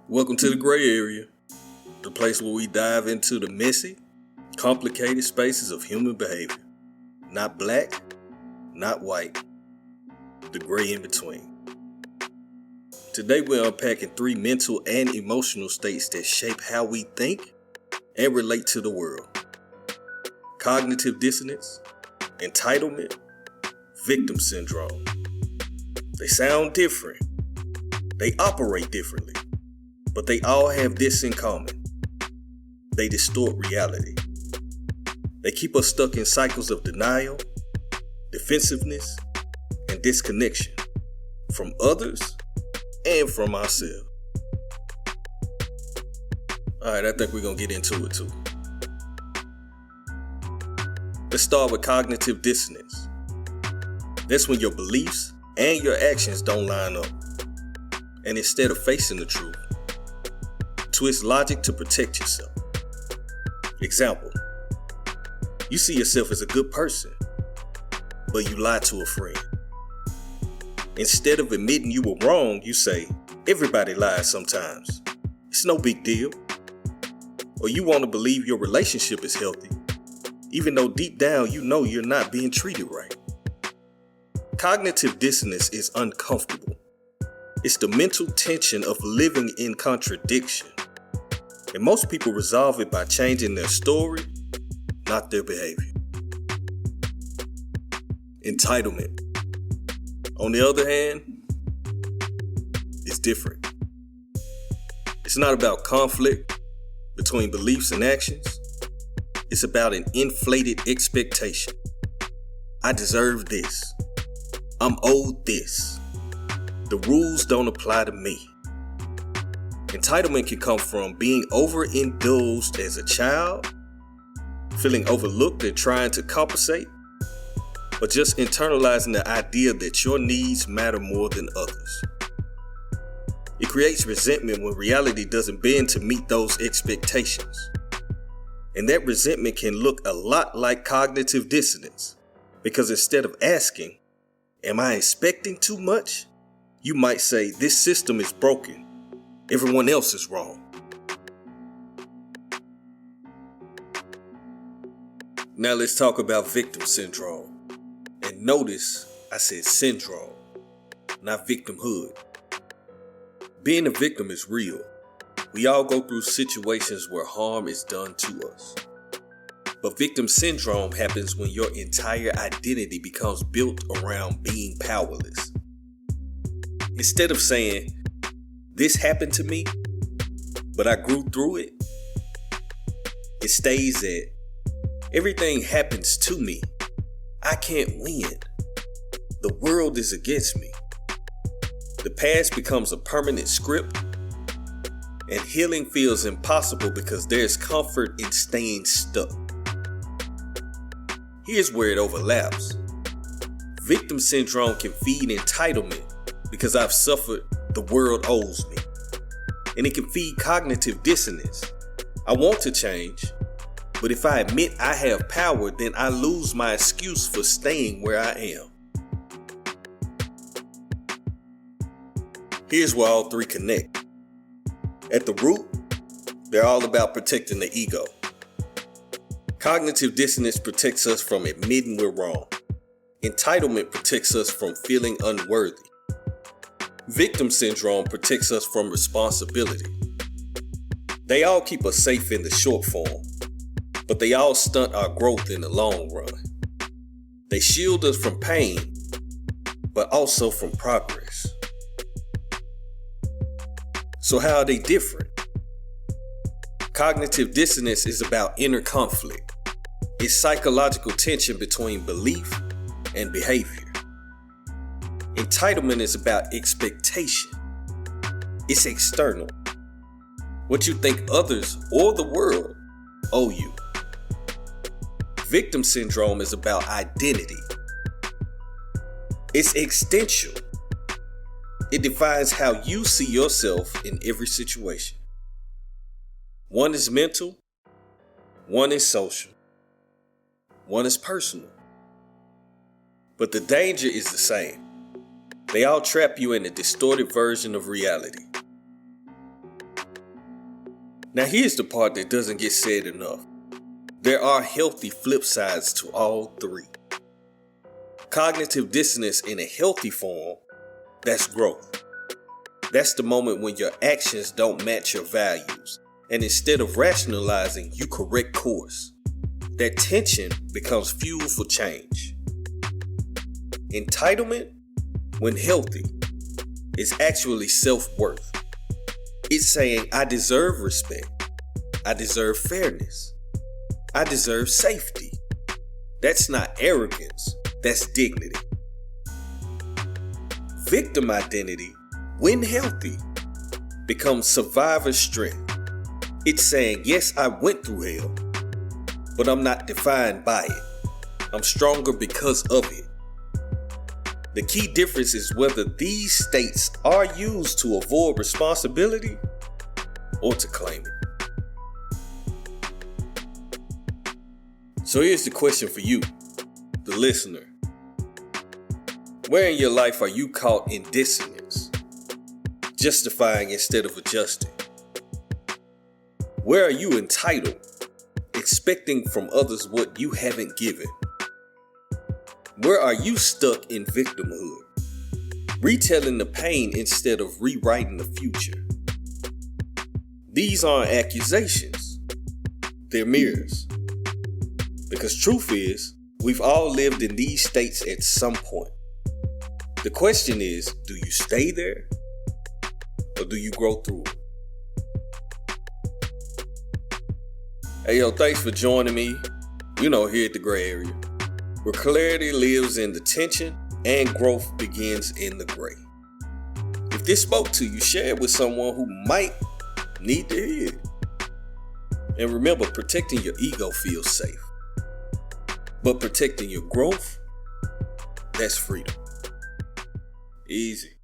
Welcome to the Grae Area, the place where we dive into the messy, complicated spaces of human behavior. Not black, not white, the gray in between. Today we're unpacking 3 mental and emotional states that shape how we think and relate to the world. Cognitive dissonance, entitlement, victim syndrome. They sound different. They operate differently. But they all have this in common. They distort reality. They keep us stuck in cycles of denial, defensiveness, and disconnection from others and from ourselves. Alright, I think we're going to get into it too. Let's start with cognitive dissonance. That's when your beliefs and your actions don't line up. And instead of facing the truth, twist logic to protect yourself. Example, you see yourself as a good person, but you lie to a friend. Instead of admitting you were wrong, you say, everybody lies sometimes. It's no big deal. Or you want to believe your relationship is healthy, even though deep down you know you're not being treated right. Cognitive dissonance is uncomfortable. It's the mental tension of living in contradiction. And most people resolve it by changing their story, not their behavior. Entitlement, on the other hand, is different. It's not about conflict between beliefs and actions. It's about an inflated expectation. I deserve this. I'm owed this. The rules don't apply to me. Entitlement can come from being overindulged as a child, feeling overlooked and trying to compensate, or just internalizing the idea that your needs matter more than others. It creates resentment when reality doesn't bend to meet those expectations. And that resentment can look a lot like cognitive dissonance, because instead of asking, am I expecting too much? You might say, this system is broken. Everyone else is wrong. Now let's talk about victim syndrome. And notice I said syndrome, not victimhood. Being a victim is real. We all go through situations where harm is done to us. But victim syndrome happens when your entire identity becomes built around being powerless. Instead of saying, this happened to me, but I grew through it, it stays at, everything happens to me. I can't win. The world is against me. The past becomes a permanent script, and healing feels impossible because there's comfort in staying stuck. Here's where it overlaps. Victim syndrome can feed entitlement because I've suffered, the world owes me. And it can feed cognitive dissonance. I want to change, but if I admit I have power, then I lose my excuse for staying where I am. Here's where all 3 connect. At the root, they're all about protecting the ego. Cognitive dissonance protects us from admitting we're wrong. Entitlement protects us from feeling unworthy. Victim syndrome protects us from responsibility. They all keep us safe in the short form, but they all stunt our growth in the long run. They shield us from pain, but also from progress. So how are they different? Cognitive dissonance is about inner conflict. It's psychological tension between belief and behavior. Entitlement is about expectation. It's external. What you think others or the world owe you. Victim syndrome is about identity. It's existential. It defines how you see yourself in every situation. One is mental, one is social, one is personal. But the danger is the same. They all trap you in a distorted version of reality. Now here's the part that doesn't get said enough. There are healthy flip sides to all three. Cognitive dissonance in a healthy form, that's growth. That's the moment when your actions don't match your values, and instead of rationalizing, you correct course. That tension becomes fuel for change. Entitlement, when healthy, is actually self-worth. It's saying, I deserve respect. I deserve fairness. I deserve safety. That's not arrogance. That's dignity. Victim identity, when healthy, becomes survivor strength. It's saying, yes, I went through hell, but I'm not defined by it. I'm stronger because of it. The key difference is whether these states are used to avoid responsibility or to claim it. So here's the question for you, the listener. Where in your life are you caught in dissonance, justifying instead of adjusting? Where are you entitled, expecting from others what you haven't given? Where are you stuck in victimhood, retelling the pain instead of rewriting the future? These aren't accusations, they're mirrors. Because truth is, we've all lived in these states at some point. The question is, do you stay there or do you grow through it? Hey yo, thanks for joining me, here at the Grae Area, where clarity lives in the tension and growth begins in the gray. If this spoke to you, share it with someone who might need to hear it. And remember, protecting your ego feels safe, but protecting your growth, that's freedom. Easy.